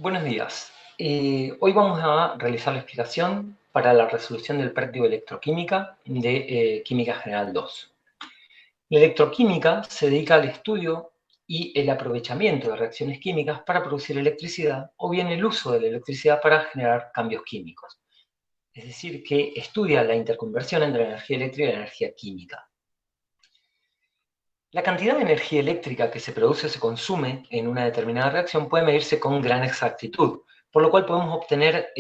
Buenos días. Hoy vamos a realizar la explicación para la resolución del práctico de electroquímica de Química General 2. La electroquímica se dedica al estudio y el aprovechamiento de reacciones químicas para producir electricidad o bien el uso de la electricidad para generar cambios químicos. Es decir, que estudia la interconversión entre la energía eléctrica y la energía química. La cantidad de energía eléctrica que se produce o se consume en una determinada reacción puede medirse con gran exactitud, por lo cual podemos obtener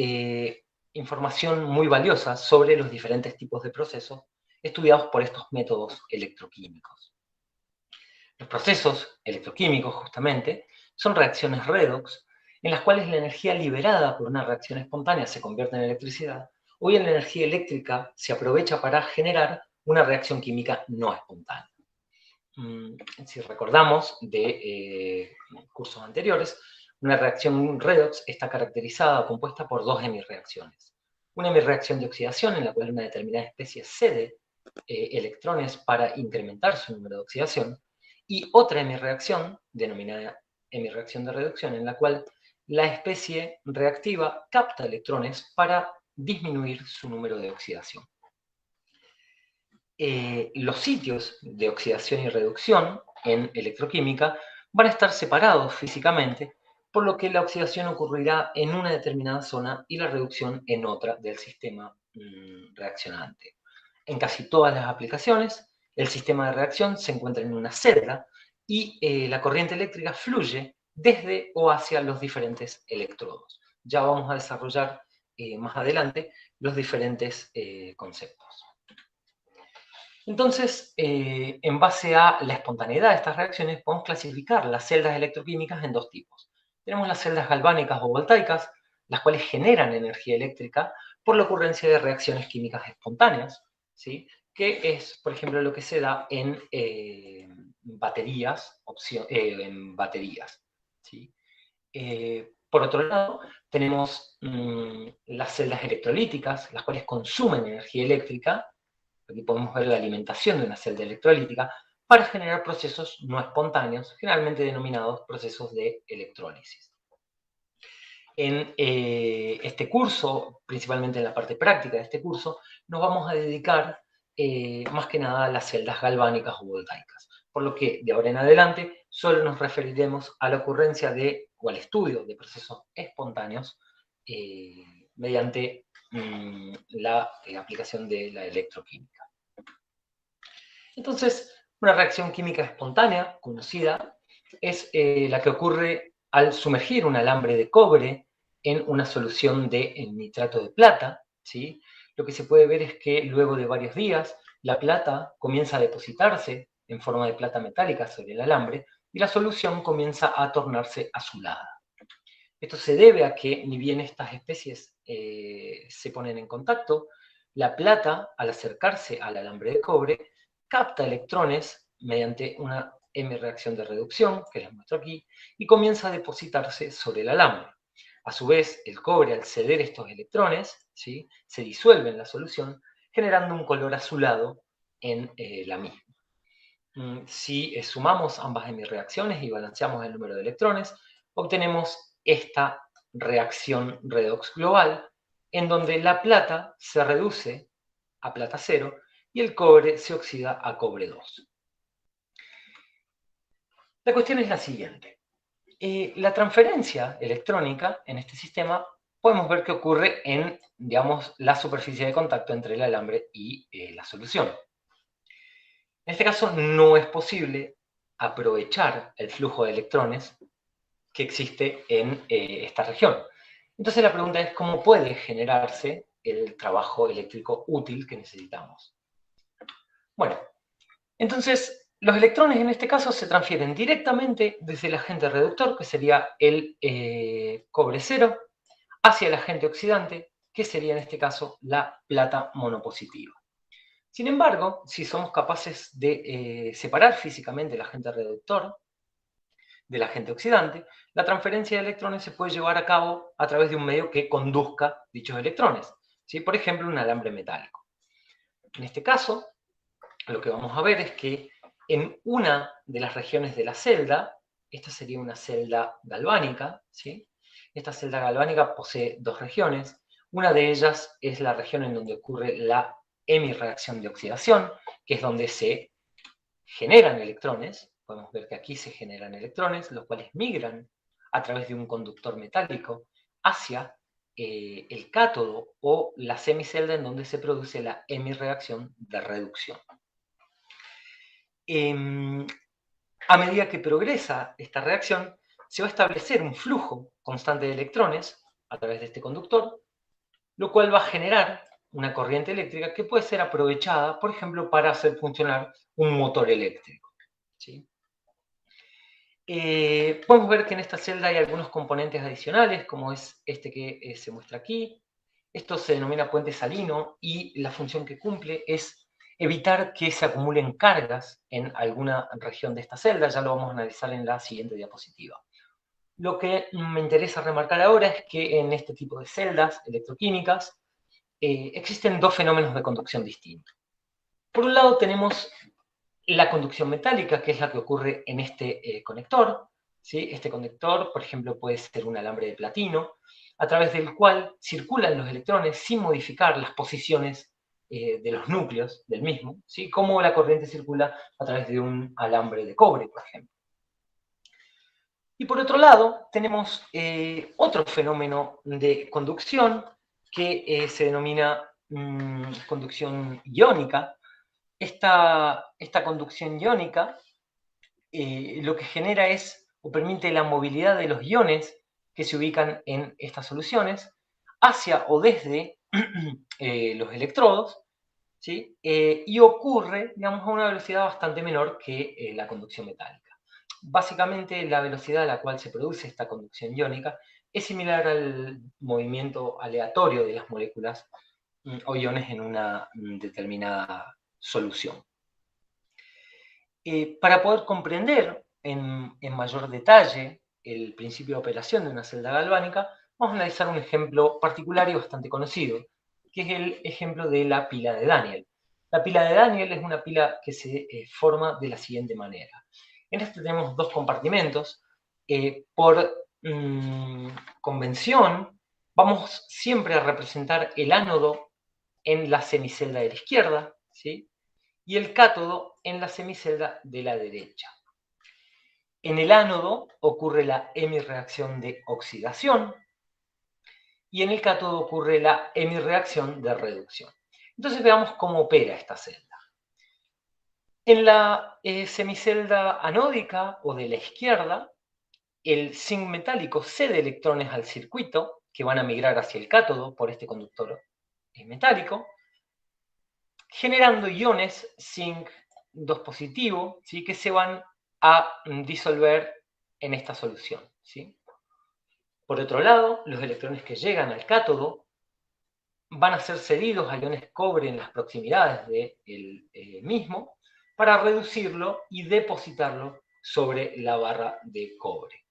información muy valiosa sobre los diferentes tipos de procesos estudiados por estos métodos electroquímicos. Los procesos electroquímicos, justamente, son reacciones redox, en las cuales la energía liberada por una reacción espontánea se convierte en electricidad, o bien la energía eléctrica se aprovecha para generar una reacción química no espontánea. Si recordamos de cursos anteriores, una reacción redox está caracterizada o compuesta por dos hemireacciones. Una hemireacción de oxidación, en la cual una determinada especie cede electrones para incrementar su número de oxidación, y otra hemireacción, denominada hemireacción de reducción, en la cual la especie reactiva capta electrones para disminuir su número de oxidación. Los sitios de oxidación y reducción en electroquímica van a estar separados físicamente, por lo que la oxidación ocurrirá en una determinada zona y la reducción en otra del sistema reaccionante. En casi todas las aplicaciones, el sistema de reacción se encuentra en una celda y la corriente eléctrica fluye desde o hacia los diferentes electrodos. Ya vamos a desarrollar más adelante los diferentes conceptos. Entonces, en base a la espontaneidad de estas reacciones, podemos clasificar las celdas electroquímicas en dos tipos. Tenemos las celdas galvánicas o voltaicas, las cuales generan energía eléctrica por la ocurrencia de reacciones químicas espontáneas, ¿sí? Que es, por ejemplo, lo que se da en baterías, ¿sí? Por otro lado, tenemos las celdas electrolíticas, las cuales consumen energía eléctrica. Aquí podemos ver la alimentación de una celda electrolítica para generar procesos no espontáneos, generalmente denominados procesos de electrólisis. En este curso, principalmente en la parte práctica de este curso, nos vamos a dedicar más que nada a las celdas galvánicas o voltaicas, por lo que de ahora en adelante solo nos referiremos a la ocurrencia de, o al estudio de procesos espontáneos mediante la aplicación de la electroquímica. Entonces, una reacción química espontánea, conocida, es la que ocurre al sumergir un alambre de cobre en una solución de nitrato de plata, ¿sí? Lo que se puede ver es que luego de varios días, la plata comienza a depositarse en forma de plata metálica sobre el alambre y la solución comienza a tornarse azulada. Esto se debe a que, ni bien estas especies se ponen en contacto, la plata, al acercarse al alambre de cobre, capta electrones mediante una hemireacción de reducción, que les muestro aquí, y comienza a depositarse sobre el alambre. A su vez, el cobre, al ceder estos electrones, ¿sí?, se disuelve en la solución, generando un color azulado en la misma. Si sumamos ambas hemireacciones y balanceamos el número de electrones, obtenemos esta reacción redox global, en donde la plata se reduce a plata 0 y el cobre se oxida a cobre 2. La cuestión es la siguiente. La transferencia electrónica en este sistema podemos ver que ocurre en, digamos, la superficie de contacto entre el alambre y la solución. En este caso no es posible aprovechar el flujo de electrones que existe en esta región. Entonces la pregunta es cómo puede generarse el trabajo eléctrico útil que necesitamos. Bueno, entonces los electrones en este caso se transfieren directamente desde el agente reductor, que sería el cobre 0, hacia el agente oxidante, que sería en este caso la plata monopositiva. Sin embargo, si somos capaces de separar físicamente el agente reductor del agente oxidante, la transferencia de electrones se puede llevar a cabo a través de un medio que conduzca dichos electrones, ¿sí? Por ejemplo, un alambre metálico. En este caso, lo que vamos a ver es que en una de las regiones de la celda, esta sería una celda galvánica, ¿sí?, Esta celda galvánica posee dos regiones. Una de ellas es la región en donde ocurre la hemirreacción de oxidación, que es donde se generan electrones. Podemos ver que aquí se generan electrones, los cuales migran a través de un conductor metálico hacia el cátodo o la semicelda en donde se produce la hemirreacción de reducción. A medida que progresa esta reacción, se va a establecer un flujo constante de electrones a través de este conductor, lo cual va a generar una corriente eléctrica que puede ser aprovechada, por ejemplo, para hacer funcionar un motor eléctrico, ¿sí? Podemos ver que en esta celda hay algunos componentes adicionales, como es este que se muestra aquí. Esto se denomina puente salino y la función que cumple es evitar que se acumulen cargas en alguna región de esta celda. Ya lo vamos a analizar en la siguiente diapositiva. Lo que me interesa remarcar ahora es que en este tipo de celdas electroquímicas existen dos fenómenos de conducción distintos. Por un lado tenemos la conducción metálica, que es la que ocurre en este conector. ¿Sí? Este conector, por ejemplo, puede ser un alambre de platino, a través del cual circulan los electrones sin modificar las posiciones de los núcleos del mismo, ¿sí? Como la corriente circula a través de un alambre de cobre, por ejemplo. Y por otro lado, tenemos otro fenómeno de conducción que se denomina conducción iónica. Esta conducción iónica lo que genera es, o permite la movilidad de los iones que se ubican en estas soluciones hacia o desde los electrodos, ¿sí? Y ocurre, digamos, a una velocidad bastante menor que la conducción metálica. Básicamente, la velocidad a la cual se produce esta conducción iónica es similar al movimiento aleatorio de las moléculas o iones en una determinada solución. Para poder comprender en mayor detalle el principio de operación de una celda galvánica, vamos a analizar un ejemplo particular y bastante conocido, que es el ejemplo de la pila de Daniel. La pila de Daniel es una pila que se forma de la siguiente manera. En este tenemos dos compartimentos. Por convención, vamos siempre a representar el ánodo en la semicelda de la izquierda, ¿sí? Y el cátodo en la semicelda de la derecha. En el ánodo ocurre la hemirreacción de oxidación y en el cátodo ocurre la hemirreacción de reducción. Entonces veamos cómo opera esta celda. En la semicelda anódica o de la izquierda, el zinc metálico cede electrones al circuito que van a migrar hacia el cátodo por este conductor metálico, generando iones zinc 2 positivo, ¿sí? Que se van a disolver en esta solución, ¿sí? Por otro lado, los electrones que llegan al cátodo van a ser cedidos a iones cobre en las proximidades del mismo para reducirlo y depositarlo sobre la barra de cobre.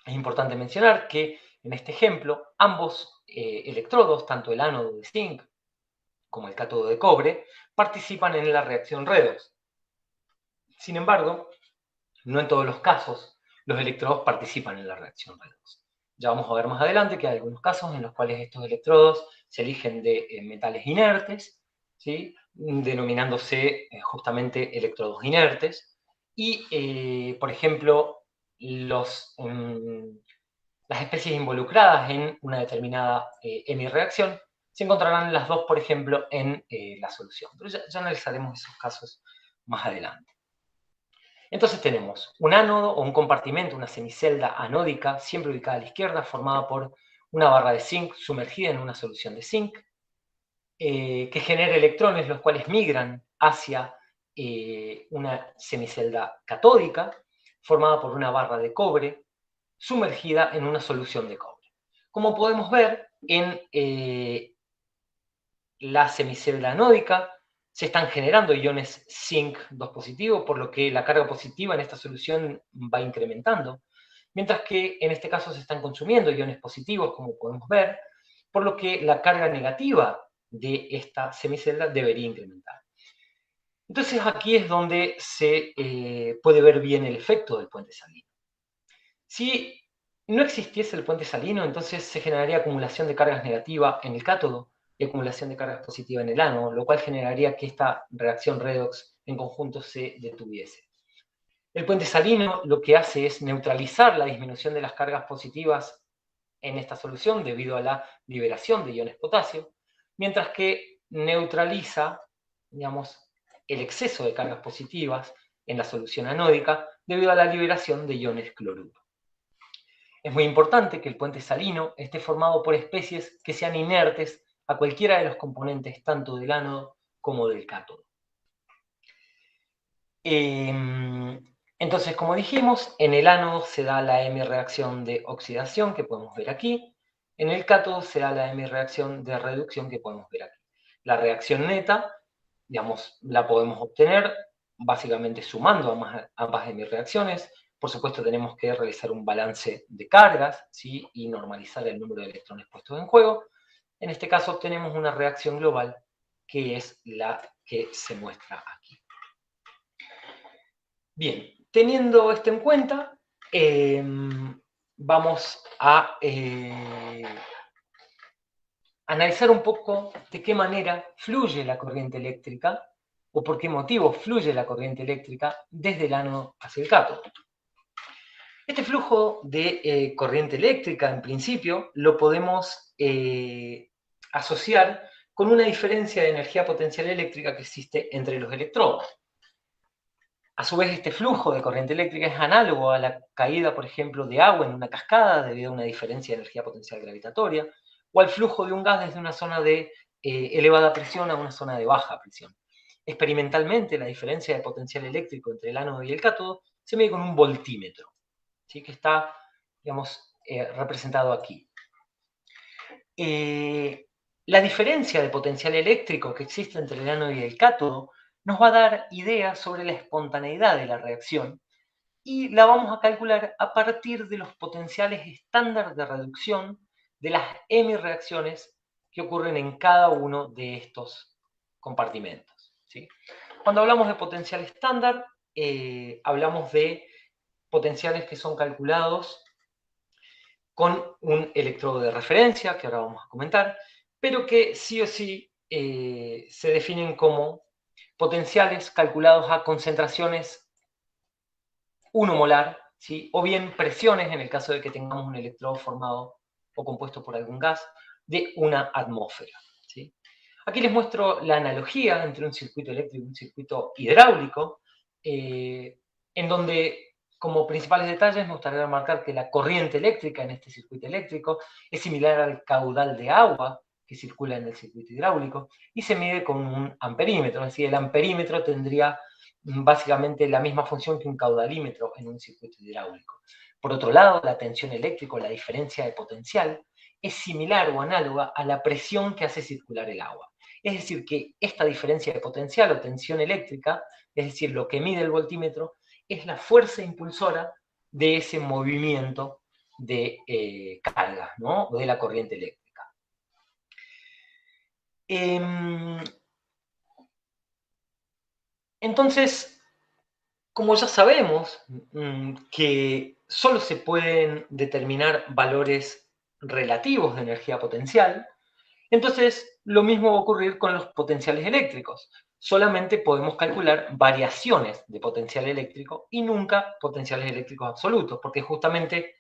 Es importante mencionar que en este ejemplo ambos electrodos, tanto el ánodo de zinc como el cátodo de cobre, participan en la reacción redox. Sin embargo, no en todos los casos los electrodos participan en la reacción redox. Ya vamos a ver más adelante que hay algunos casos en los cuales estos electrodos se eligen de metales inertes, ¿sí? Denominándose justamente electrodos inertes. Y, por ejemplo, las especies involucradas en una determinada hemirreacción se encontrarán las dos, por ejemplo, en la solución. Pero ya analizaremos esos casos más adelante. Entonces tenemos un ánodo o un compartimento, una semicelda anódica, siempre ubicada a la izquierda, formada por una barra de zinc sumergida en una solución de zinc, que genera electrones los cuales migran hacia una semicelda catódica, formada por una barra de cobre, sumergida en una solución de cobre. Como podemos ver, en la semicelda anódica se están generando iones zinc 2 positivo, por lo que la carga positiva en esta solución va incrementando, mientras que en este caso se están consumiendo iones positivos, como podemos ver, por lo que la carga negativa de esta semicelda debería incrementar. Entonces aquí es donde se puede ver bien el efecto del puente salino. Si no existiese el puente salino, entonces se generaría acumulación de cargas negativas en el cátodo y acumulación de cargas positivas en el ánodo, lo cual generaría que esta reacción redox en conjunto se detuviese. El puente salino lo que hace es neutralizar la disminución de las cargas positivas en esta solución debido a la liberación de iones potasio, mientras que neutraliza, digamos, el exceso de cargas positivas en la solución anódica debido a la liberación de iones cloruro. Es muy importante que el puente salino esté formado por especies que sean inertes a cualquiera de los componentes tanto del ánodo como del cátodo. Entonces, como dijimos, en el ánodo se da la hemi-reacción de oxidación que podemos ver aquí. En el cátodo se da la hemi-reacción de reducción que podemos ver aquí. La reacción neta, digamos, la podemos obtener básicamente sumando ambas hemi-reacciones. Por supuesto, tenemos que realizar un balance de cargas, ¿sí? Y normalizar el número de electrones puestos en juego. En este caso, obtenemos una reacción global que es la que se muestra aquí. Bien, teniendo esto en cuenta, vamos a analizar un poco de qué manera fluye la corriente eléctrica o por qué motivo fluye la corriente eléctrica desde el ánodo hacia el cátodo. Este flujo de corriente eléctrica, en principio, lo podemos asociar con una diferencia de energía potencial eléctrica que existe entre los electrodos. A su vez, este flujo de corriente eléctrica es análogo a la caída, por ejemplo, de agua en una cascada debido a una diferencia de energía potencial gravitatoria, o al flujo de un gas desde una zona de elevada presión a una zona de baja presión. Experimentalmente, la diferencia de potencial eléctrico entre el ánodo y el cátodo se mide con un voltímetro, ¿sí? Que está, digamos, representado aquí. La diferencia de potencial eléctrico que existe entre el ánodo y el cátodo nos va a dar ideas sobre la espontaneidad de la reacción y la vamos a calcular a partir de los potenciales estándar de reducción de las hemi-reacciones que ocurren en cada uno de estos compartimentos, ¿sí? Cuando hablamos de potencial estándar, hablamos de potenciales que son calculados con un electrodo de referencia, que ahora vamos a comentar, pero que sí o sí se definen como potenciales calculados a concentraciones 1 molar, ¿sí? O bien presiones, en el caso de que tengamos un electrodo formado o compuesto por algún gas, de 1 atmósfera, ¿sí? Aquí les muestro la analogía entre un circuito eléctrico y un circuito hidráulico, en donde, como principales detalles, me gustaría remarcar que la corriente eléctrica en este circuito eléctrico es similar al caudal de agua que circula en el circuito hidráulico y se mide con un amperímetro, es decir, el amperímetro tendría básicamente la misma función que un caudalímetro en un circuito hidráulico. Por otro lado, la tensión eléctrica, la diferencia de potencial, es similar o análoga a la presión que hace circular el agua. Es decir, que esta diferencia de potencial o tensión eléctrica, es decir, lo que mide el voltímetro, es la fuerza impulsora de ese movimiento de cargas, ¿no? O de la corriente eléctrica. Entonces, como ya sabemos que solo se pueden determinar valores relativos de energía potencial, entonces lo mismo va a ocurrir con los potenciales eléctricos. Solamente podemos calcular variaciones de potencial eléctrico y nunca potenciales eléctricos absolutos, porque justamente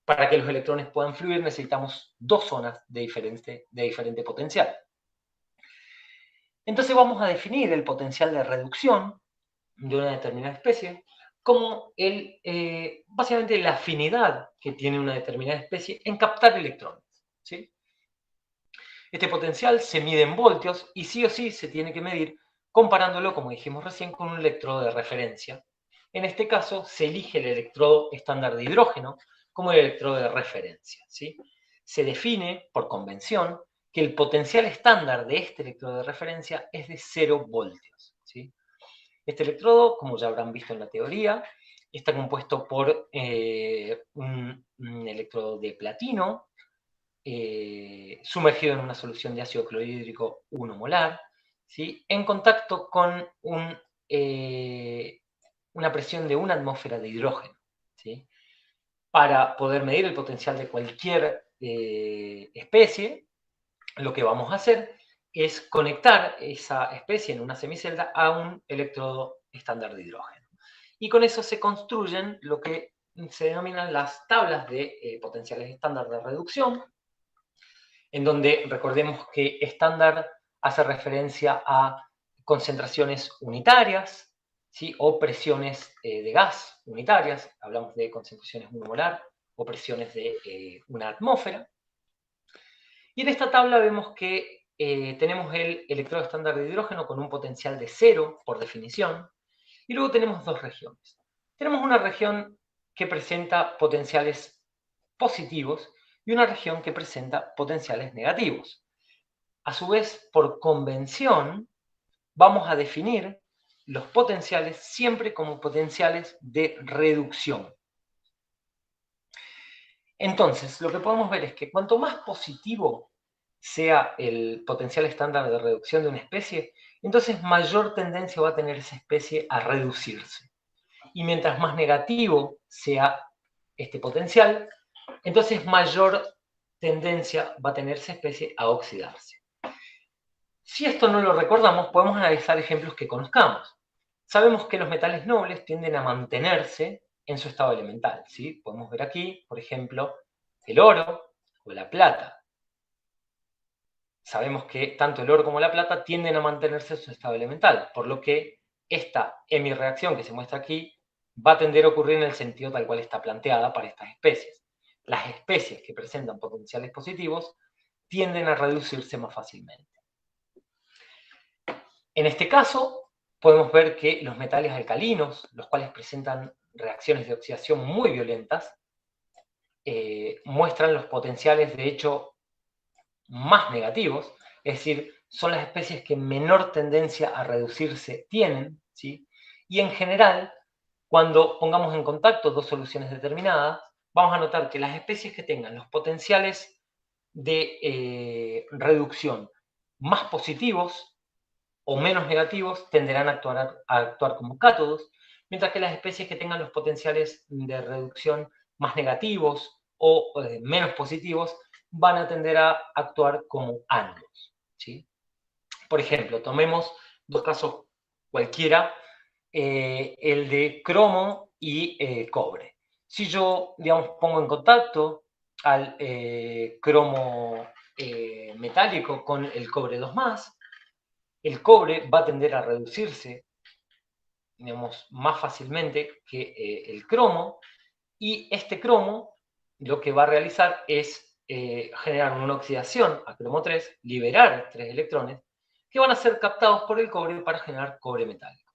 para que los electrones puedan fluir necesitamos dos zonas de diferente potencial. Entonces vamos a definir el potencial de reducción de una determinada especie como básicamente la afinidad que tiene una determinada especie en captar electrones, ¿sí? Este potencial se mide en voltios y sí o sí se tiene que medir comparándolo, como dijimos recién, con un electrodo de referencia. En este caso se elige el electrodo estándar de hidrógeno como el electrodo de referencia, ¿sí? Se define, por convención, que el potencial estándar de este electrodo de referencia es de 0 voltios, ¿sí? Este electrodo, como ya habrán visto en la teoría, está compuesto por un electrodo de platino sumergido en una solución de ácido clorhídrico 1 molar, ¿sí? En contacto con una presión de 1 atmósfera de hidrógeno, ¿sí? Para poder medir el potencial de cualquier especie, lo que vamos a hacer es conectar esa especie en una semicelda a un electrodo estándar de hidrógeno. Y con eso se construyen lo que se denominan las tablas de potenciales estándar de reducción, en donde recordemos que estándar hace referencia a concentraciones unitarias, ¿sí? O presiones de gas unitarias, hablamos de concentraciones 1 molar, o presiones de una atmósfera. Y en esta tabla vemos que tenemos el electrodo estándar de hidrógeno con un potencial de 0, por definición, y luego tenemos dos regiones. Tenemos una región que presenta potenciales positivos y una región que presenta potenciales negativos. A su vez, por convención, vamos a definir los potenciales siempre como potenciales de reducción. Entonces, lo que podemos ver es que cuanto más positivo sea el potencial estándar de reducción de una especie, entonces mayor tendencia va a tener esa especie a reducirse. Y mientras más negativo sea este potencial, entonces mayor tendencia va a tener esa especie a oxidarse. Si esto no lo recordamos, podemos analizar ejemplos que conozcamos. Sabemos que los metales nobles tienden a mantenerse en su estado elemental, ¿sí? Podemos ver aquí, por ejemplo, el oro o la plata. Sabemos que tanto el oro como la plata tienden a mantenerse en su estado elemental, por lo que esta hemirreacción que se muestra aquí va a tender a ocurrir en el sentido tal cual está planteada para estas especies. Las especies que presentan potenciales positivos tienden a reducirse más fácilmente. En este caso, podemos ver que los metales alcalinos, los cuales presentan reacciones de oxidación muy violentas, muestran los potenciales, de hecho, más negativos, es decir, son las especies que menor tendencia a reducirse tienen, ¿sí? Y en general, cuando pongamos en contacto dos soluciones determinadas, vamos a notar que las especies que tengan los potenciales de reducción más positivos o menos negativos tenderán a actuar como cátodos, mientras que las especies que tengan los potenciales de reducción más negativos o menos positivos van a tender a actuar como ánodos, ¿sí? Por ejemplo, tomemos dos casos cualquiera, el de cromo y cobre. Si yo, digamos, pongo en contacto al cromo metálico con el cobre 2+, el cobre va a tender a reducirse, digamos, más fácilmente que el cromo, y este cromo lo que va a realizar es generar una oxidación a cromo 3, liberar 3 electrones, que van a ser captados por el cobre para generar cobre metálico.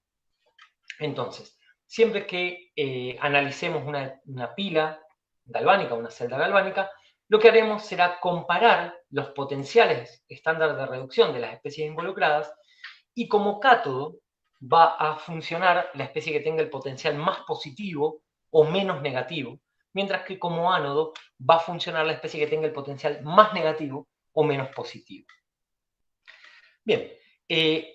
Entonces, siempre que analicemos una pila galvánica, una celda galvánica, lo que haremos será comparar los potenciales estándar de reducción de las especies involucradas, y como cátodo va a funcionar la especie que tenga el potencial más positivo o menos negativo, mientras que como ánodo va a funcionar la especie que tenga el potencial más negativo o menos positivo. Bien,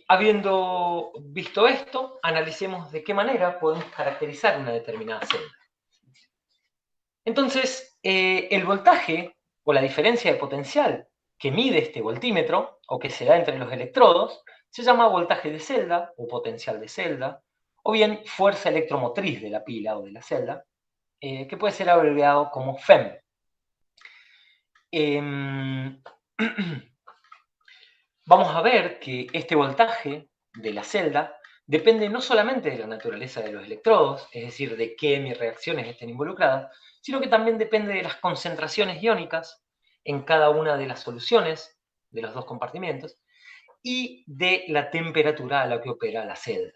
habiendo visto esto, analicemos de qué manera podemos caracterizar una determinada celda. Entonces, el voltaje o la diferencia de potencial que mide este voltímetro, o que se da entre los electrodos, se llama voltaje de celda o potencial de celda, o bien fuerza electromotriz de la pila o de la celda, que puede ser abreviado como FEM. Vamos a ver que este voltaje de la celda depende no solamente de la naturaleza de los electrodos, es decir, de qué hemirreacciones estén involucradas, sino que también depende de las concentraciones iónicas en cada una de las soluciones de los dos compartimientos y de la temperatura a la que opera la celda.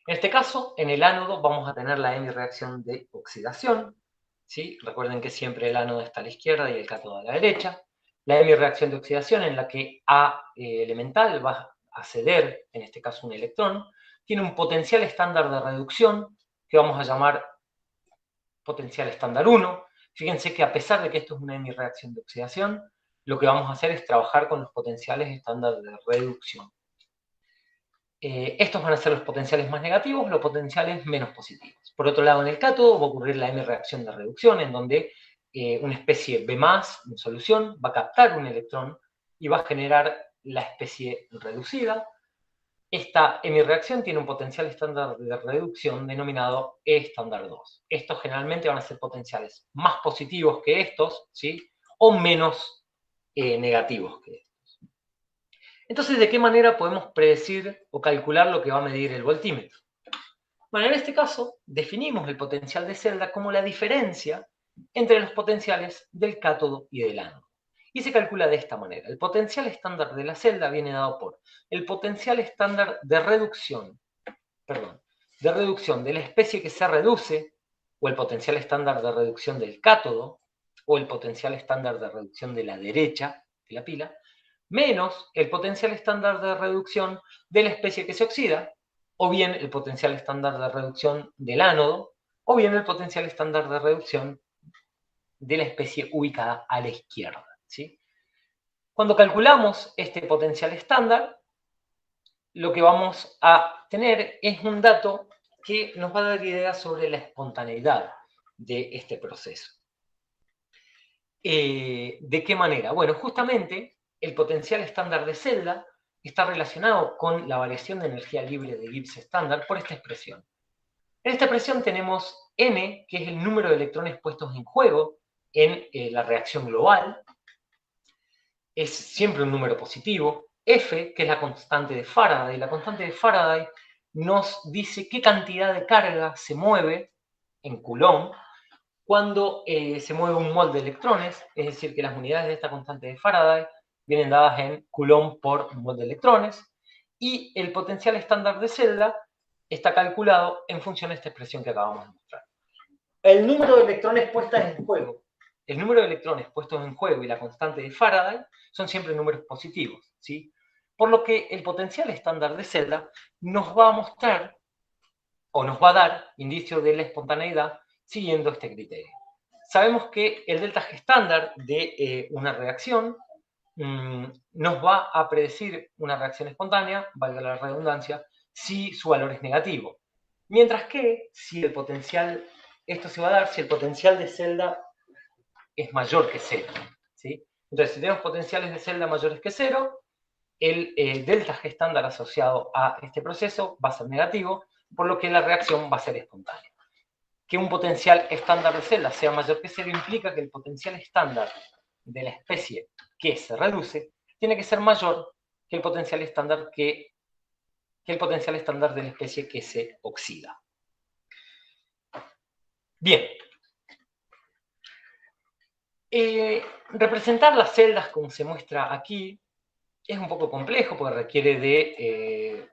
En este caso, en el ánodo vamos a tener la hemirreacción de oxidación, ¿sí? Recuerden que siempre el ánodo está a la izquierda y el cátodo a la derecha. La hemirreacción de oxidación, en la que A elemental va a ceder, en este caso un electrón, tiene un potencial estándar de reducción que vamos a llamar potencial estándar 1. Fíjense que a pesar de que esto es una hemirreacción de oxidación, lo que vamos a hacer es trabajar con los potenciales estándar de reducción. estos van a ser los potenciales más negativos, los potenciales menos positivos. Por otro lado, en el cátodo va a ocurrir la M-reacción de reducción, en donde una especie B+, en solución, va a captar un electrón y va a generar la especie reducida. Esta M-reacción tiene un potencial estándar de reducción denominado E estándar 2. Estos generalmente van a ser potenciales más positivos que estos, ¿sí? O menos negativos que estos. Entonces, ¿de qué manera podemos predecir o calcular lo que va a medir el voltímetro? Bueno, en este caso, definimos el potencial de celda como la diferencia entre los potenciales del cátodo y del ánodo. Y se calcula de esta manera. El potencial estándar de la celda viene dado por el potencial estándar de reducción de la especie que se reduce, o el potencial estándar de reducción del cátodo, o el potencial estándar de reducción de la derecha de la pila, menos el potencial estándar de reducción de la especie que se oxida, o bien el potencial estándar de reducción del ánodo, o bien el potencial estándar de reducción de la especie ubicada a la izquierda, ¿sí? Cuando calculamos este potencial estándar, lo que vamos a tener es un dato que nos va a dar ideas sobre la espontaneidad de este proceso. ¿De qué manera? Bueno, justamente el potencial estándar de celda está relacionado con la variación de energía libre de Gibbs estándar por esta expresión. En esta expresión tenemos N, que es el número de electrones puestos en juego en la reacción global. Es siempre un número positivo. F, que es la constante de Faraday. La constante de Faraday nos dice qué cantidad de carga se mueve en Coulomb cuando se mueve un mol de electrones, es decir, que las unidades de esta constante de Faraday vienen dadas en Coulomb por mol de electrones, y el potencial estándar de celda está calculado en función de esta expresión que acabamos de mostrar. El número de electrones puestos en juego, el número de electrones puestos en juego y la constante de Faraday son siempre números positivos, ¿sí? Por lo que el potencial estándar de celda nos va a mostrar o nos va a dar indicios de la espontaneidad siguiendo este criterio. Sabemos que el delta G estándar de una reacción nos va a predecir una reacción espontánea, valga la redundancia, si su valor es negativo. Mientras que si el potencial, esto se va a dar si el potencial de celda es mayor que 0. ¿Sí? Entonces, si tenemos potenciales de celda mayores que 0, el delta G estándar asociado a este proceso va a ser negativo, por lo que la reacción va a ser espontánea. Que un potencial estándar de celda sea mayor que 0 implica que el potencial estándar de la especie que se reduce tiene que ser mayor que el potencial estándar de la especie que se oxida. Bien. Representar las celdas como se muestra aquí es un poco complejo porque requiere de,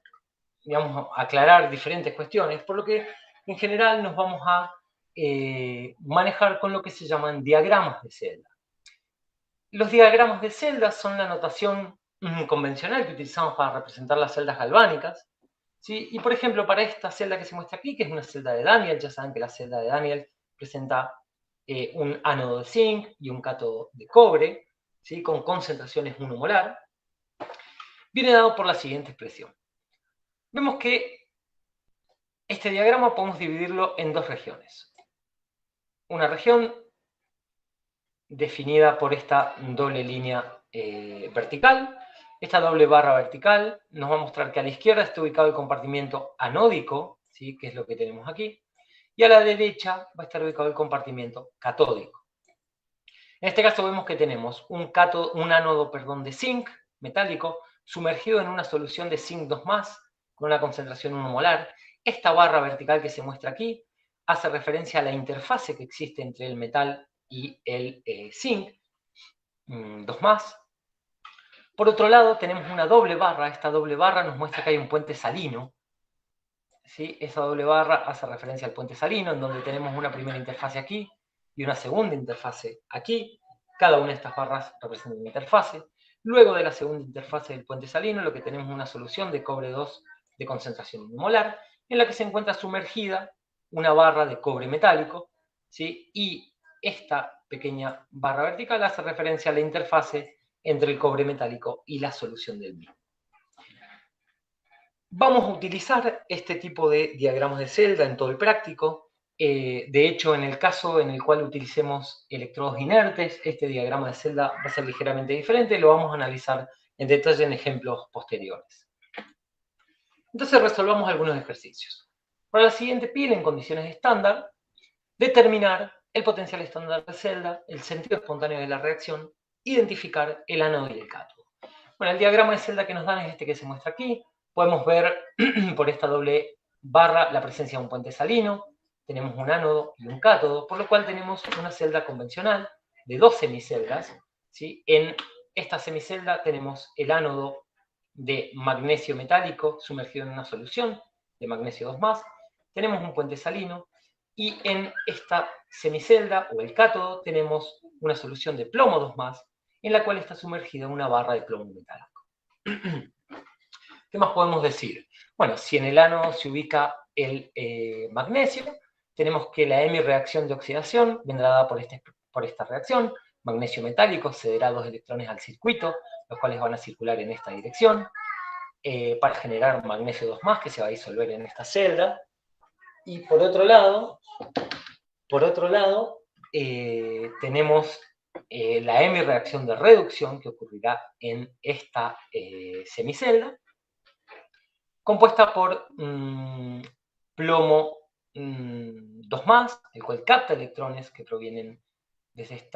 digamos, aclarar diferentes cuestiones, por lo que en general nos vamos a manejar con lo que se llaman diagramas de celda. Los diagramas de celdas son la notación convencional que utilizamos para representar las celdas galvánicas, ¿sí? Y por ejemplo, para esta celda que se muestra aquí, que es una celda de Daniel, ya saben que la celda de Daniel presenta un ánodo de zinc y un cátodo de cobre, ¿sí? Con concentraciones 1 molar, viene dado por la siguiente expresión. Vemos que este diagrama podemos dividirlo en dos regiones. Una región definida por esta doble línea vertical. Esta doble barra vertical nos va a mostrar que a la izquierda está ubicado el compartimiento anódico, ¿sí? Que es lo que tenemos aquí, y a la derecha va a estar ubicado el compartimiento catódico. En este caso vemos que tenemos un ánodo de zinc metálico sumergido en una solución de zinc 2+, con una concentración 1 molar. Esta barra vertical que se muestra aquí hace referencia a la interfase que existe entre el metal y el zinc 2+. Por otro lado, tenemos una doble barra. Esta doble barra nos muestra que hay un puente salino. ¿Sí? Esa doble barra hace referencia al puente salino, en donde tenemos una primera interfase aquí y una segunda interfase aquí. Cada una de estas barras representa una interfase. Luego de la segunda interfase del puente salino, lo que tenemos es una solución de cobre 2 de concentración 1 molar, en la que se encuentra sumergida una barra de cobre metálico, ¿sí? Y esta pequeña barra vertical hace referencia a la interfase entre el cobre metálico y la solución del mismo. Vamos a utilizar este tipo de diagramas de celda en todo el práctico. De hecho, en el caso en el cual utilicemos electrodos inertes, este diagrama de celda va a ser ligeramente diferente. Lo vamos a analizar en detalle en ejemplos posteriores. Entonces resolvamos algunos ejercicios. Para la siguiente pila, en condiciones estándar, determinar el potencial estándar de celda, el sentido espontáneo de la reacción, identificar el ánodo y el cátodo. Bueno, el diagrama de celda que nos dan es este que se muestra aquí. Podemos ver por esta doble barra la presencia de un puente salino. Tenemos un ánodo y un cátodo, por lo cual tenemos una celda convencional de dos semiceldas, ¿sí? En esta semicelda tenemos el ánodo de magnesio metálico sumergido en una solución de magnesio 2+. Tenemos un puente salino y en esta semicelda o el cátodo tenemos una solución de plomo 2+, en la cual está sumergida una barra de plomo metálico. ¿Qué más podemos decir? Bueno, si en el ánodo se ubica el magnesio, tenemos que la hemi-reacción de oxidación vendrá dada por esta reacción. Magnesio metálico cederá 2 electrones al circuito, los cuales van a circular en esta dirección, para generar magnesio 2+, que se va a disolver en esta celda. Y por otro lado, tenemos la hemi-reacción de reducción que ocurrirá en esta semicelda, compuesta por plomo 2+, el cual capta electrones que provienen desde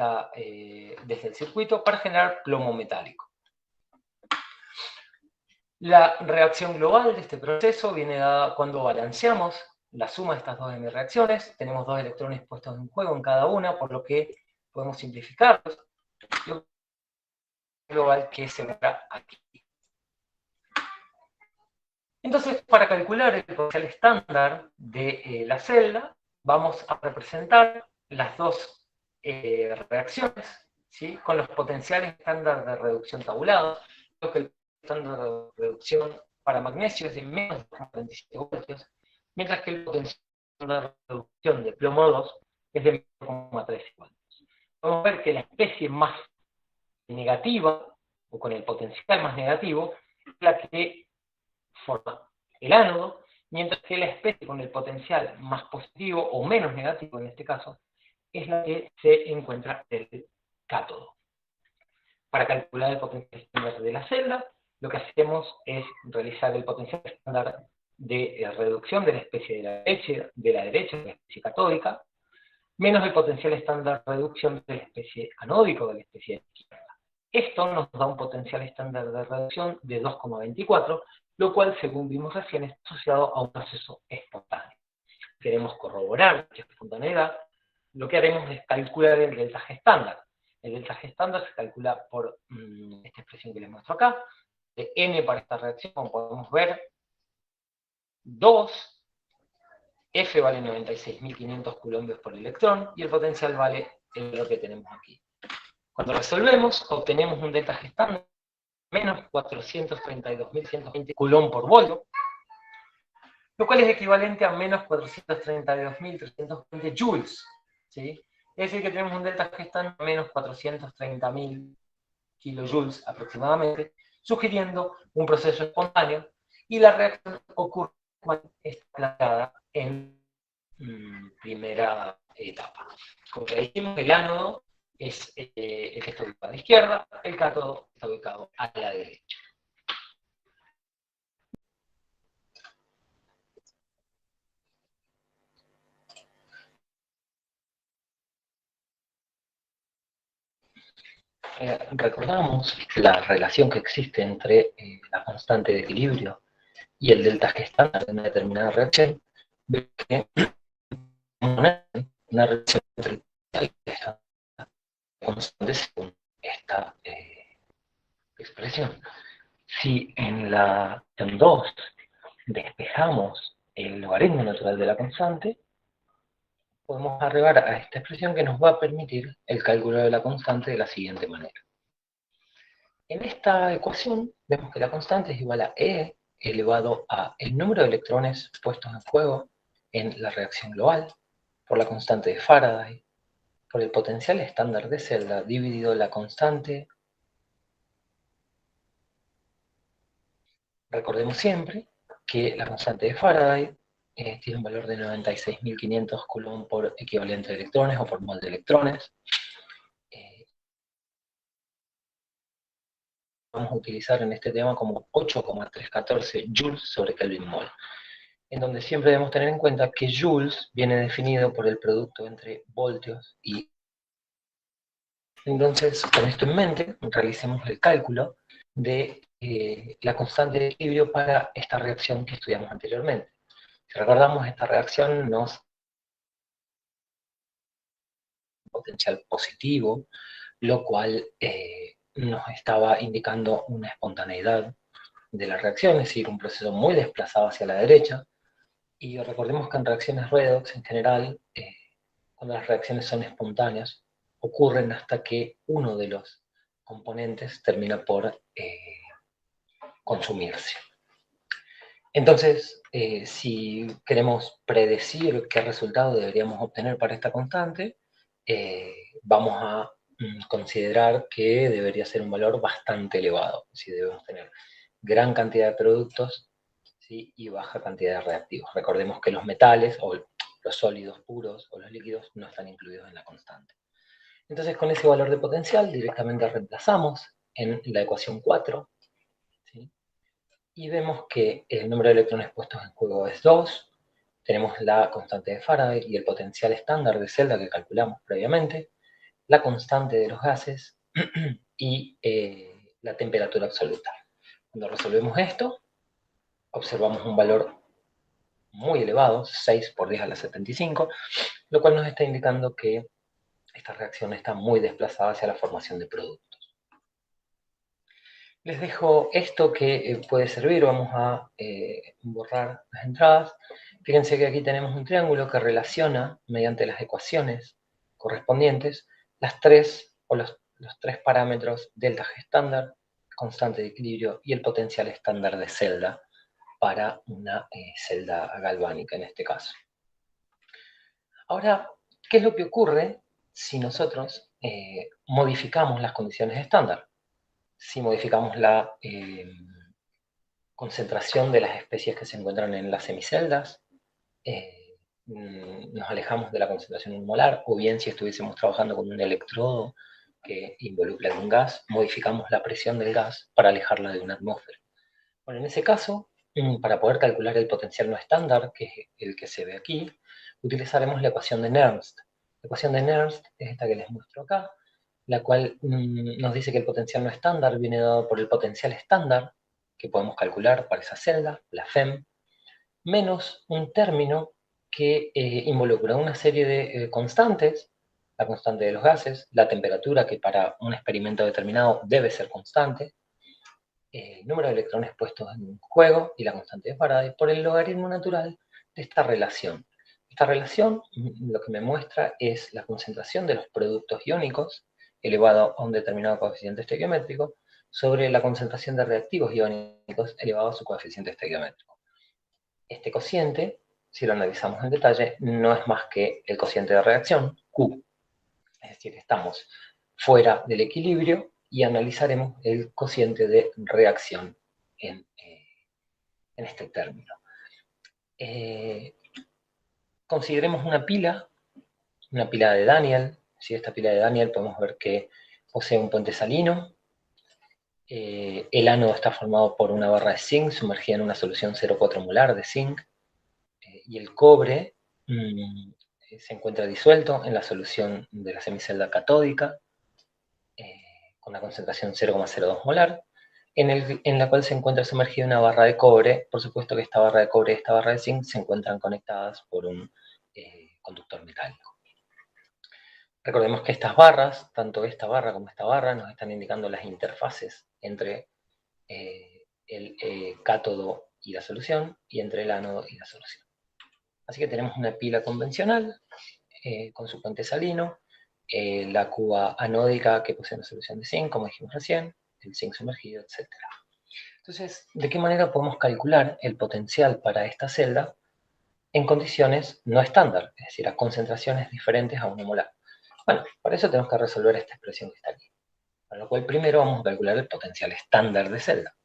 el circuito para generar plomo metálico. La reacción global de este proceso viene dada cuando balanceamos la suma de estas dos hemi-reacciones. Tenemos 2 electrones puestos en juego en cada una, por lo que podemos simplificarlos. Global que se verá aquí. Entonces, para calcular el potencial estándar de la celda, vamos a representar las dos reacciones, ¿sí? Con los potenciales estándar de reducción tabulados. Creo que el estándar de reducción para magnesio es de menos de 47 voltios, mientras que el potencial estándar de reducción de plomo 2 es de 0,13 voltios. Podemos ver que la especie más negativa, o con el potencial más negativo, es la que forma el ánodo, mientras que la especie con el potencial más positivo, o menos negativo en este caso, es la que se encuentra en el cátodo. Para calcular el potencial estándar de la celda, lo que hacemos es realizar el potencial estándar de reducción de la especie de la derecha, de la especie catódica, menos el potencial estándar de reducción de la especie anódica, de la especie de izquierda. Esto nos da un potencial estándar de reducción de 2,24, lo cual, según vimos recién, está asociado a un proceso espontáneo. Queremos corroborar esta espontaneidad, lo que haremos es calcular el delta G estándar. El delta G estándar se calcula por esta expresión que les muestro acá, de N para esta reacción, como podemos ver, 2, F vale 96.500 coulombs por electrón, y el potencial vale el valor que tenemos aquí. Cuando resolvemos, obtenemos un delta G estándar menos 432.120 coulomb por volio, lo cual es equivalente a menos 432.320 joules, ¿sí? Es decir, que tenemos un delta G estándar de menos 430.000 kilojoules aproximadamente, sugiriendo un proceso espontáneo, y la reacción ocurre cuando está planteada en primera etapa. Como ya dijimos, el ánodo es el que está ubicado a la izquierda, el cátodo está ubicado a la derecha. Recordamos la relación que existe entre la constante de equilibrio y el delta G estándar de una determinada reacción. Vemos que una reacción entre el delta y esta constante según esta expresión. Si en la acción 2 despejamos el logaritmo natural de la constante, podemos arribar a esta expresión que nos va a permitir el cálculo de la constante de la siguiente manera. En esta ecuación vemos que la constante es igual a E elevado a el número de electrones puestos en juego en la reacción global por la constante de Faraday, por el potencial estándar de celda dividido la constante. Recordemos siempre que la constante de Faraday tiene un valor de 96.500 Coulomb por equivalente de electrones o por mol de electrones. Vamos a utilizar en este tema como 8,314 joules sobre Kelvin mol, en donde siempre debemos tener en cuenta que joules viene definido por el producto entre voltios y... Entonces, con esto en mente, realicemos el cálculo de la constante de equilibrio para esta reacción que estudiamos anteriormente. Si recordamos, esta reacción nos potencial positivo, lo cual nos estaba indicando una espontaneidad de la reacción, es decir, un proceso muy desplazado hacia la derecha. Y recordemos que en reacciones redox, en general, cuando las reacciones son espontáneas, ocurren hasta que uno de los componentes termina por consumirse. Entonces, si queremos predecir qué resultado deberíamos obtener para esta constante, vamos a considerar que debería ser un valor bastante elevado. Si debemos tener gran cantidad de productos, ¿sí?, y baja cantidad de reactivos. Recordemos que los metales, o los sólidos puros, o los líquidos, no están incluidos en la constante. Entonces, con ese valor de potencial, directamente reemplazamos en la ecuación 4, ¿sí?, y vemos que el número de electrones puestos en juego es 2, tenemos la constante de Faraday y el potencial estándar de celda que calculamos previamente, la constante de los gases y la temperatura absoluta. Cuando resolvemos esto, observamos un valor muy elevado, 6 por 10 a la 75, lo cual nos está indicando que esta reacción está muy desplazada hacia la formación de productos. Les dejo esto que puede servir. Vamos a borrar las entradas. Fíjense que aquí tenemos un triángulo que relaciona, mediante las ecuaciones correspondientes, las tres, o los tres parámetros delta G estándar, constante de equilibrio, y el potencial estándar de celda para una celda galvánica en este caso. Ahora, ¿qué es lo que ocurre si nosotros modificamos las condiciones estándar? Si modificamos la concentración de las especies que se encuentran en las semiceldas, nos alejamos de la concentración molar, o bien si estuviésemos trabajando con un electrodo que involucra algún gas, modificamos la presión del gas para alejarla de una atmósfera. Bueno, en ese caso, para poder calcular el potencial no estándar, que es el que se ve aquí, utilizaremos la ecuación de Nernst. La ecuación de Nernst es esta que les muestro acá, la cual nos dice que el potencial no estándar viene dado por el potencial estándar que podemos calcular para esa celda, la FEM, menos un término que involucra una serie de constantes, la constante de los gases, la temperatura, que para un experimento determinado debe ser constante, el número de electrones puestos en juego y la constante de Faraday, por el logaritmo natural de esta relación. Esta relación lo que me muestra es la concentración de los productos iónicos elevado a un determinado coeficiente estequiométrico sobre la concentración de reactivos iónicos elevado a su coeficiente estequiométrico. Este cociente, si lo analizamos en detalle, no es más que el cociente de reacción, Q. Es decir, estamos fuera del equilibrio y analizaremos el cociente de reacción en este término. Consideremos una pila de Daniell. Si esta pila de Daniell podemos ver que posee un puente salino. El ánodo está formado por una barra de zinc sumergida en una solución 0,4 molar de zinc. Y el cobre se encuentra disuelto en la solución de la semicelda catódica, con una concentración 0,02 molar, en la cual se encuentra sumergida una barra de cobre. Por supuesto que esta barra de cobre y esta barra de zinc se encuentran conectadas por un conductor metálico. Recordemos que estas barras, tanto esta barra como esta barra, nos están indicando las interfaces entre el cátodo y la solución, y entre el ánodo y la solución. Así que tenemos una pila convencional con su puente salino, la cuba anódica que posee una solución de zinc, como dijimos recién, el zinc sumergido, etc. Entonces, ¿de qué manera podemos calcular el potencial para esta celda en condiciones no estándar, es decir, a concentraciones diferentes a 1 molar? Bueno, para eso tenemos que resolver esta expresión que está aquí. Para lo cual primero vamos a calcular el potencial estándar de celda.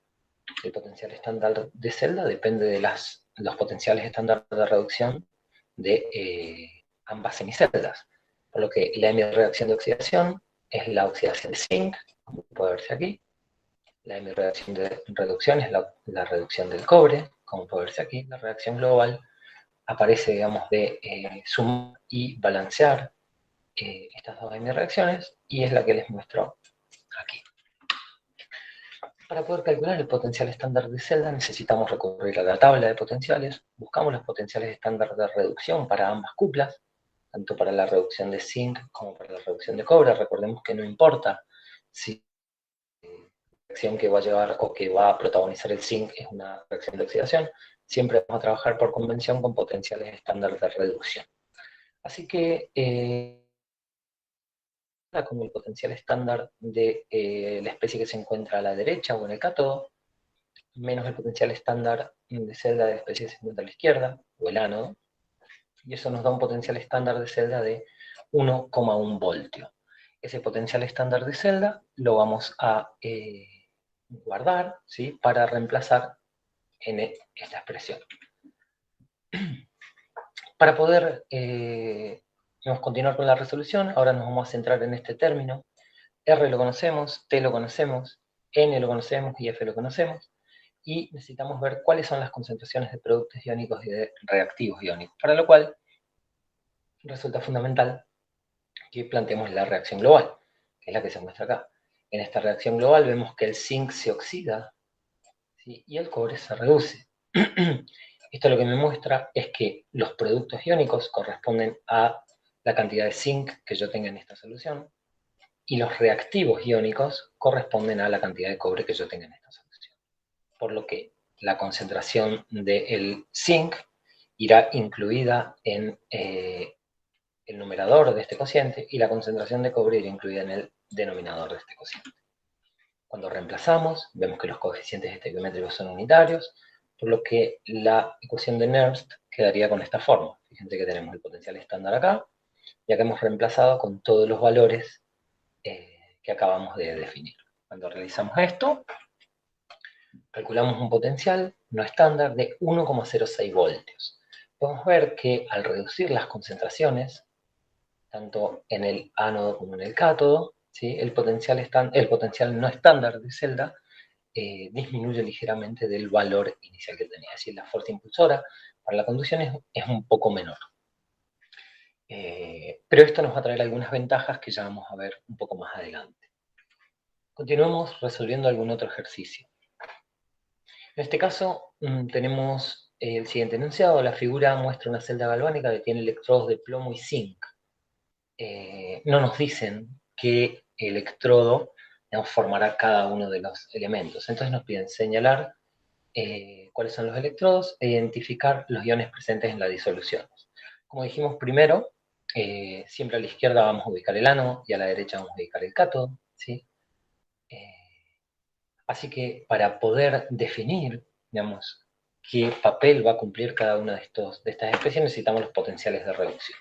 El potencial estándar de celda depende de los potenciales estándar de reducción de ambas semiceldas. Por lo que la M-reacción de oxidación es la oxidación de zinc, como puede verse aquí. La M-reacción de reducción es la reducción del cobre, como puede verse aquí. La reacción global aparece, digamos, de sumar y balancear estas dos M-reacciones, y es la que les muestro aquí. Para poder calcular el potencial estándar de celda necesitamos recurrir a la tabla de potenciales, buscamos los potenciales estándar de reducción para ambas cuplas, tanto para la reducción de zinc como para la reducción de cobre. Recordemos que no importa si la reacción que va a llevar o que va a protagonizar el zinc es una reacción de oxidación, siempre vamos a trabajar por convención con potenciales estándar de reducción. Así que como el potencial estándar de la especie que se encuentra a la derecha o en el cátodo, menos el potencial estándar de celda de la especie que se encuentra a la izquierda, o el ánodo, y eso nos da un potencial estándar de celda de 1,1 voltio. Ese potencial estándar de celda lo vamos a guardar, ¿sí?, para reemplazar en esta expresión. Para poder continuar con la resolución, ahora nos vamos a centrar en este término. R lo conocemos, T lo conocemos, N lo conocemos y F lo conocemos. Y necesitamos ver cuáles son las concentraciones de productos iónicos y de reactivos iónicos, para lo cual resulta fundamental que planteemos la reacción global, que es la que se muestra acá. En esta reacción global vemos que el zinc se oxida, ¿sí?, y el cobre se reduce. Esto lo que me muestra es que los productos iónicos corresponden a la cantidad de zinc que yo tenga en esta solución, y los reactivos iónicos corresponden a la cantidad de cobre que yo tenga en esta solución. Por lo que la concentración del zinc irá incluida en el numerador de este cociente, y la concentración de cobre irá incluida en el denominador de este cociente. Cuando reemplazamos, vemos que los coeficientes estequiométricos son unitarios, por lo que la ecuación de Nernst quedaría con esta forma. Fíjense que tenemos el potencial estándar acá, ya que hemos reemplazado con todos los valores que acabamos de definir. Cuando realizamos esto, calculamos un potencial no estándar de 1,06 voltios. Podemos ver que al reducir las concentraciones, tanto en el ánodo como en el cátodo, ¿sí?, el potencial no estándar de celda disminuye ligeramente del valor inicial que tenía. Es decir, la fuerza impulsora para la conducción es un poco menor. Pero esto nos va a traer algunas ventajas que ya vamos a ver un poco más adelante. Continuemos resolviendo algún otro ejercicio. En este caso tenemos el siguiente enunciado. La figura muestra una celda galvánica que tiene electrodos de plomo y zinc. No nos dicen qué electrodo, digamos, formará cada uno de los elementos. Entonces nos piden señalar cuáles son los electrodos e identificar los iones presentes en la disolución. Como dijimos primero, siempre a la izquierda vamos a ubicar el ánodo y a la derecha vamos a ubicar el cátodo, ¿sí? Así que para poder definir, digamos, qué papel va a cumplir cada una de estas especies, necesitamos los potenciales de reducción.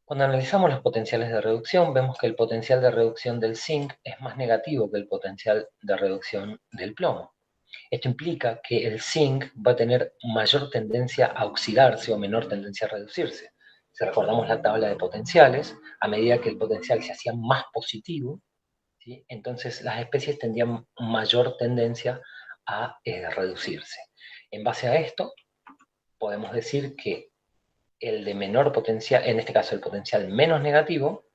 Cuando analizamos los potenciales de reducción, vemos que el potencial de reducción del zinc es más negativo que el potencial de reducción del plomo. Esto implica que el zinc va a tener mayor tendencia a oxidarse o menor tendencia a reducirse. Si recordamos la tabla de potenciales, a medida que el potencial se hacía más positivo, ¿sí?, entonces las especies tendrían mayor tendencia a reducirse. En base a esto, podemos decir que el de menor potencial, en este caso el potencial menos negativo,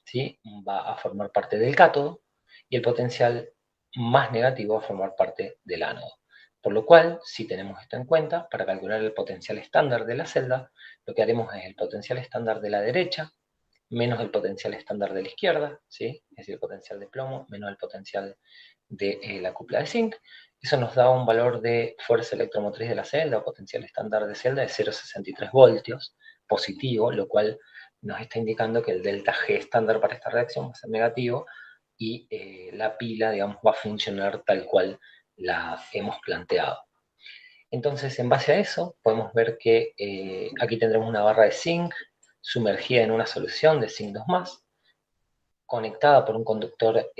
¿sí?, va a formar parte del cátodo, y el potencial más negativo va a formar parte del ánodo. Por lo cual, si tenemos esto en cuenta, para calcular el potencial estándar de la celda, lo que haremos es el potencial estándar de la derecha menos el potencial estándar de la izquierda, ¿sí?, es decir, el potencial de plomo menos el potencial de la cupla de zinc. Eso nos da un valor de fuerza electromotriz de la celda, o potencial estándar de celda, de 0,63 voltios, positivo, lo cual nos está indicando que el delta G estándar para esta reacción va a ser negativo, y la pila, digamos, va a funcionar tal cual la hemos planteado. Entonces, en base a eso, podemos ver que aquí tendremos una barra de zinc sumergida en una solución de zinc 2+, conectada por un conductor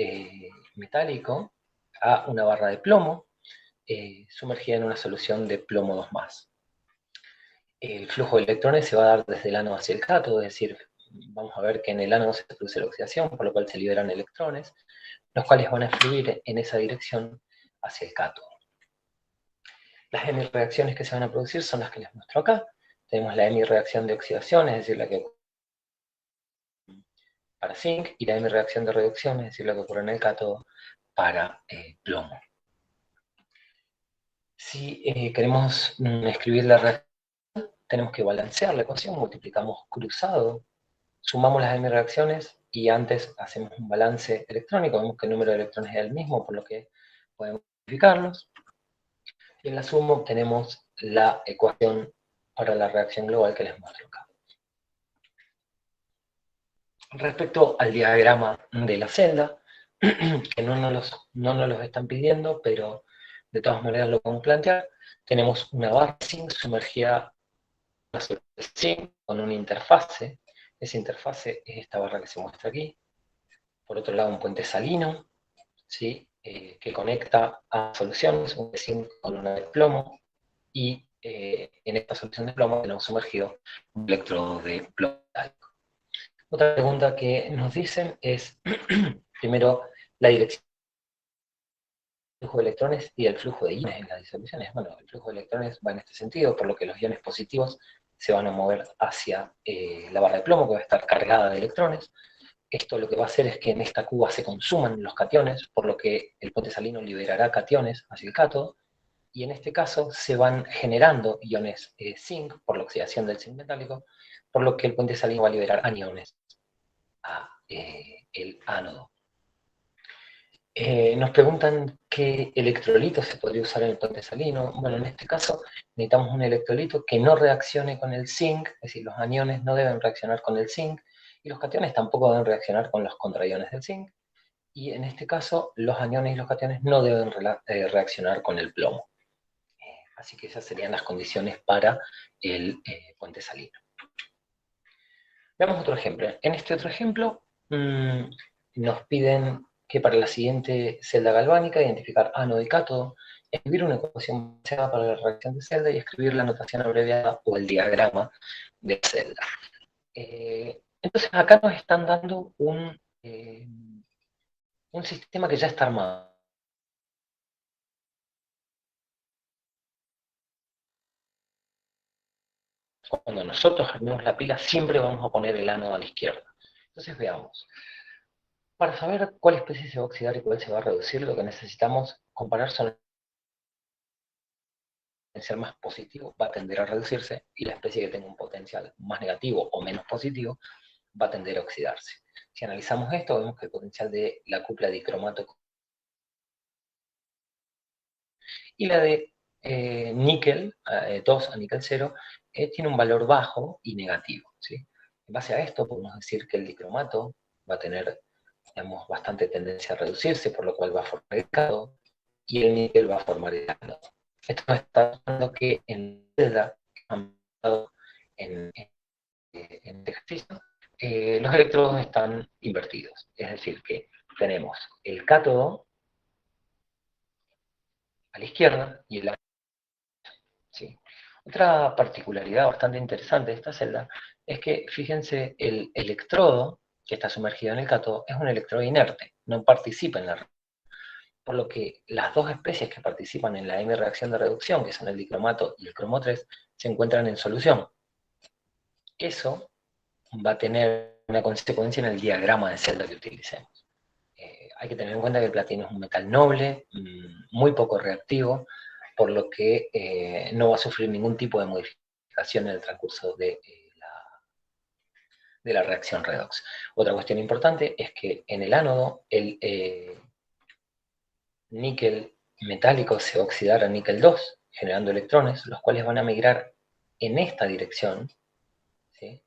metálico a una barra de plomo. sumergida en una solución de plomo 2+. El flujo de electrones se va a dar desde el ánodo hacia el cátodo, es decir, vamos a ver que en el ánodo se produce la oxidación, por lo cual se liberan electrones, los cuales van a fluir en esa dirección hacia el cátodo. Las hemi-reacciones que se van a producir son las que les muestro acá. Tenemos la hemi-reacción de oxidación, es decir, la que ocurre para zinc, y la hemi-reacción de reducción, es decir, la que ocurre en el cátodo para plomo. Si queremos escribir la reacción, tenemos que balancear la ecuación, multiplicamos cruzado, sumamos las hemi-reacciones y antes hacemos un balance electrónico, vemos que el número de electrones es el mismo, por lo que podemos modificarlos. Y en la suma obtenemos la ecuación para la reacción global que les muestro acá. Respecto al diagrama de la celda, que no nos los están pidiendo, pero de todas maneras lo podemos plantear, tenemos una barra zinc sumergida en zinc con una interfase. Esa interfase es esta barra que se muestra aquí. Por otro lado, un puente salino, ¿sí? Que conecta a soluciones, un de zinc con una de plomo, y en esta solución de plomo tenemos sumergido un electrodo de plomo metálico. Otra pregunta que nos dicen es, primero, la dirección del flujo de electrones y el flujo de iones en las disoluciones. Bueno, el flujo de electrones va en este sentido, por lo que los iones positivos se van a mover hacia la barra de plomo, que va a estar cargada de electrones. Esto lo que va a hacer es que en esta cuba se consuman los cationes, por lo que el puente salino liberará cationes hacia el cátodo, y en este caso se van generando iones zinc por la oxidación del zinc metálico, por lo que el puente salino va a liberar aniones a el ánodo. Nos preguntan qué electrolito se podría usar en el puente salino. Bueno, en este caso necesitamos un electrolito que no reaccione con el zinc, es decir, los aniones no deben reaccionar con el zinc, y los cationes tampoco deben reaccionar con los contraiones del zinc, y en este caso los aniones y los cationes no deben reaccionar con el plomo. Así que esas serían las condiciones para el puente salino. Veamos otro ejemplo. En este otro ejemplo nos piden que para la siguiente celda galvánica, identificar ánodo y cátodo, escribir una ecuación balanceada para la reacción de celda y escribir la notación abreviada o el diagrama de celda. Entonces acá nos están dando un sistema que ya está armado. Cuando nosotros armemos la pila, siempre vamos a poner el ánodo a la izquierda. Entonces veamos. Para saber cuál especie se va a oxidar y cuál se va a reducir, lo que necesitamos comparar son el potencial más positivo va a tender a reducirse y la especie que tenga un potencial más negativo o menos positivo va a tender a oxidarse. Si analizamos esto, vemos que el potencial de la cupla dicromato y la de níquel 2 a níquel 0 tiene un valor bajo y negativo, ¿sí? En base a esto podemos decir que el dicromato va a tener, digamos, bastante tendencia a reducirse, por lo cual va a formar el cátodo, y el níquel va a formar el ánodo. Esto nos está dando que en celda, en este ejercicio, los electrodos están invertidos. Es decir, que tenemos el cátodo a la izquierda y el ánodo. ¿Sí? Otra particularidad bastante interesante de esta celda es que, fíjense, el electrodo que está sumergido en el cátodo es un electrodo inerte, no participa en la reacción. Por lo que las dos especies que participan en la hemi-reacción de reducción, que son el dicromato y el cromo 3, se encuentran en solución. Eso va a tener una consecuencia en el diagrama de celda que utilicemos. Hay que tener en cuenta que el platino es un metal noble, muy poco reactivo, por lo que no va a sufrir ningún tipo de modificación en el transcurso de la reacción redox. Otra cuestión importante es que en el ánodo el níquel metálico se va a oxidar a níquel 2, generando electrones, los cuales van a migrar en esta dirección, ¿sí?,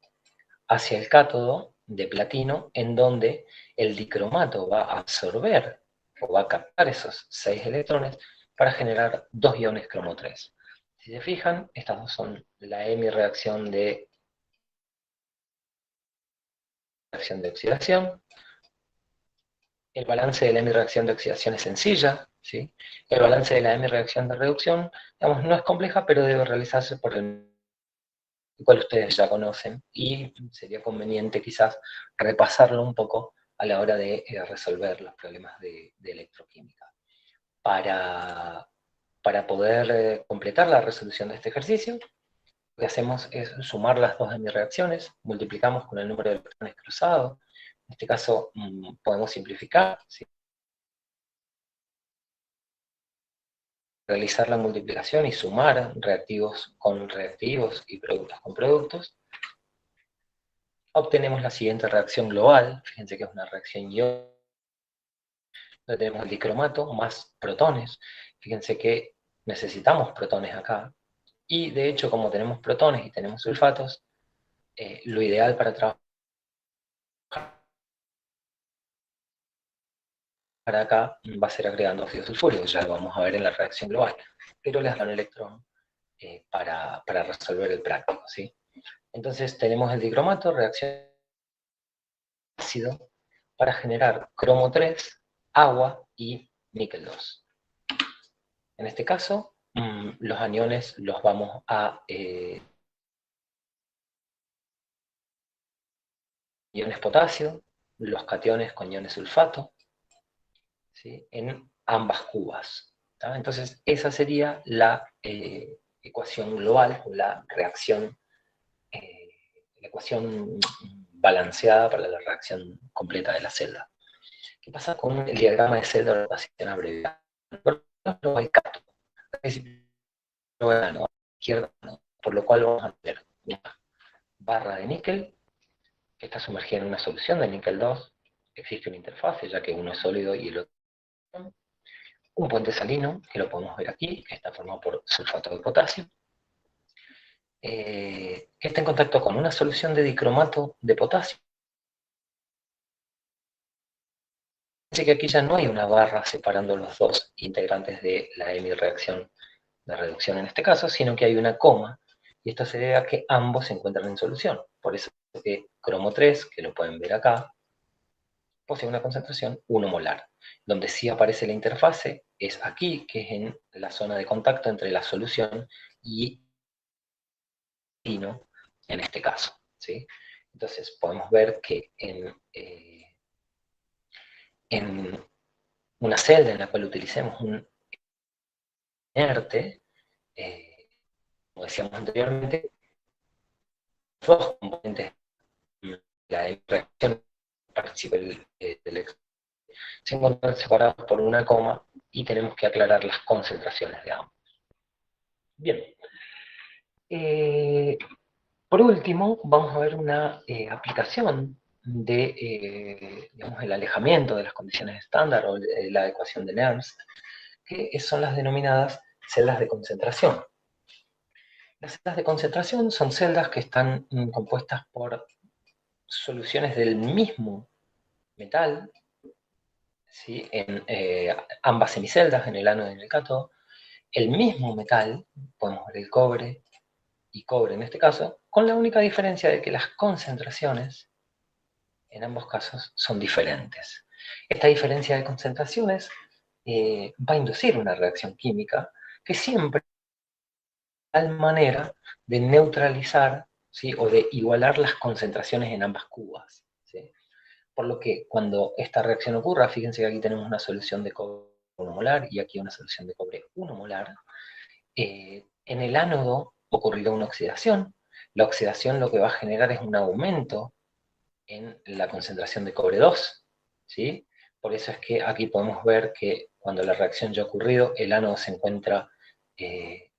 hacia el cátodo de platino, en donde el dicromato va a absorber o va a captar esos 6 electrones para generar 2 iones cromo 3. Si se fijan, estas dos son la hemi-reacción de oxidación. El balance de la hemi-reacción de oxidación es sencilla, ¿sí? El balance de la hemireacción de reducción, digamos, no es compleja, pero debe realizarse por el cual ustedes ya conocen, y sería conveniente quizás repasarlo un poco a la hora de resolver los problemas de electroquímica. Para poder completar la resolución de este ejercicio, lo que hacemos es sumar las dos hemireacciones, multiplicamos con el número de electrones cruzados. En este caso podemos simplificar, ¿sí? Realizar la multiplicación y sumar reactivos con reactivos y productos con productos. Obtenemos la siguiente reacción global, fíjense que es una reacción iónica, donde tenemos el dicromato más protones. Fíjense que necesitamos protones acá, y de hecho como tenemos protones y tenemos sulfatos, lo ideal para trabajar acá va a ser agregando ácido sulfúrico, ya lo vamos a ver en la reacción global, pero les da un electrón para resolver el práctico, ¿sí? Entonces tenemos el dicromato, reacción ácido, para generar cromo 3, agua y níquel 2. En este caso, los aniones los vamos a iones potasio, los cationes con iones sulfato, ¿sí? En ambas cubas. ¿tá? Entonces, esa sería la ecuación global, o la ecuación balanceada para la reacción completa de la celda. ¿Qué pasa con el diagrama de celda de rotación abreviada? Por ejemplo, el cátodo, izquierda, por lo cual vamos a tener una barra de níquel que está sumergida en una solución de níquel 2. Existe una interfase, ya que uno es sólido y el otro no. Un puente salino, que lo podemos ver aquí, que está formado por sulfato de potasio, que está en contacto con una solución de dicromato de potasio. Así que aquí ya no hay una barra separando los dos integrantes de la hemireacción de reducción en este caso, sino que hay una coma, y esto se debe a que ambos se encuentran en solución. Por eso que cromo 3, que lo pueden ver acá, posee una concentración 1 molar. Donde sí aparece la interfase es aquí, que es en la zona de contacto entre la solución y en este caso, ¿sí? Entonces podemos ver que en una celda en la cual utilicemos un inerte, como decíamos anteriormente, dos componentes de la reacción participa se encuentran separados por una coma, y tenemos que aclarar las concentraciones de ambos. Bien. Por último, vamos a ver una aplicación de digamos, el alejamiento de las condiciones estándar, o la ecuación de Nernst, que son las denominadas celdas de concentración. Las celdas de concentración son celdas que están compuestas por soluciones del mismo metal, ¿sí? En ambas semiceldas, en el ánodo y en el cátodo, el mismo metal, podemos ver el cobre y cobre en este caso, con la única diferencia de que las concentraciones en ambos casos son diferentes. Esta diferencia de concentraciones va a inducir una reacción química que siempre de tal manera de neutralizar, ¿sí? O de igualar las concentraciones en ambas cubas, ¿sí? Por lo que cuando esta reacción ocurra, fíjense que aquí tenemos una solución de cobre 1 molar y aquí una solución de cobre 1 molar, en el ánodo ocurrirá una oxidación. La oxidación lo que va a generar es un aumento en la concentración de cobre 2, ¿sí? Por eso es que aquí podemos ver que cuando la reacción ya ha ocurrido, el ánodo se encuentra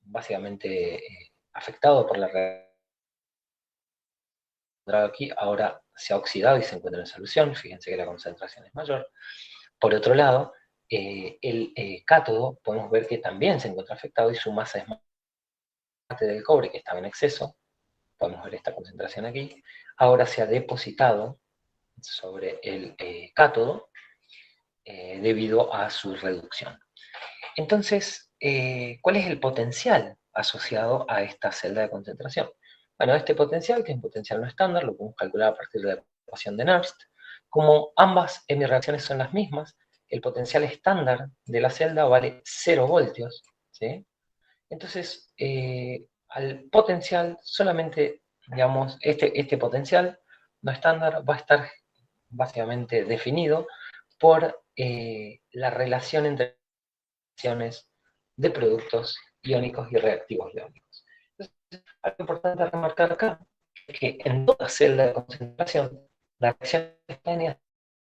básicamente afectado por la reacción. Aquí ahora se ha oxidado y se encuentra en solución, fíjense que la concentración es mayor. Por otro lado, el cátodo podemos ver que también se encuentra afectado y su masa es más parte del cobre, que estaba en exceso. Podemos ver esta concentración aquí. Ahora se ha depositado sobre el cátodo debido a su reducción. Entonces, ¿cuál es el potencial asociado a esta celda de concentración? Bueno, este potencial, que es un potencial no estándar, lo podemos calcular a partir de la ecuación de Nernst. Como ambas hemireacciones son las mismas, el potencial estándar de la celda vale 0 voltios, ¿sí? Entonces, al potencial solamente, digamos, este potencial no estándar va a estar básicamente definido por la relación entre reacciones de productos iónicos y reactivos iónicos. Entonces, algo importante a remarcar acá es que en toda celda de concentración, la reacción espontánea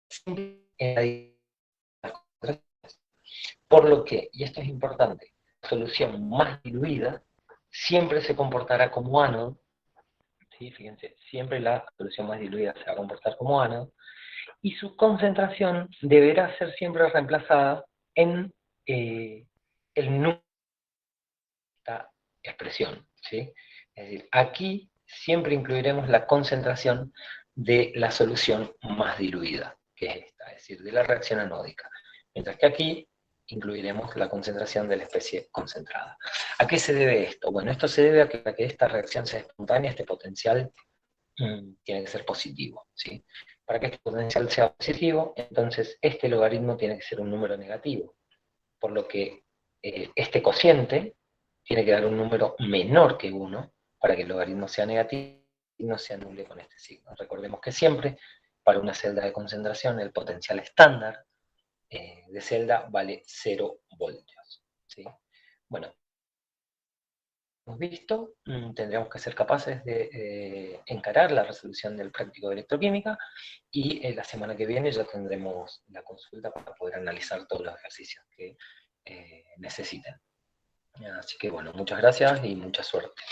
siempre en la concentración. Por lo que, y esto es importante, la solución más diluida siempre se comportará como ánodo, ¿sí? Fíjense, siempre la solución más diluida se va a comportar como ánodo, y su concentración deberá ser siempre reemplazada en el número de esta expresión, ¿sí? Es decir, aquí siempre incluiremos la concentración de la solución más diluida, que es esta, es decir, de la reacción anódica. Mientras que aquí incluiremos la concentración de la especie concentrada. ¿A qué se debe esto? Bueno, esto se debe a que esta reacción sea espontánea, este potencial tiene que ser positivo, ¿sí? Para que este potencial sea positivo, entonces este logaritmo tiene que ser un número negativo, por lo que este cociente tiene que dar un número menor que 1 para que el logaritmo sea negativo y no se anule con este signo. Recordemos que siempre, para una celda de concentración, el potencial estándar de celda vale 0 voltios, ¿sí? Bueno, hemos visto, tendríamos que ser capaces de encarar la resolución del práctico de electroquímica y la semana que viene ya tendremos la consulta para poder analizar todos los ejercicios que necesiten. Así que bueno, muchas gracias y mucha suerte.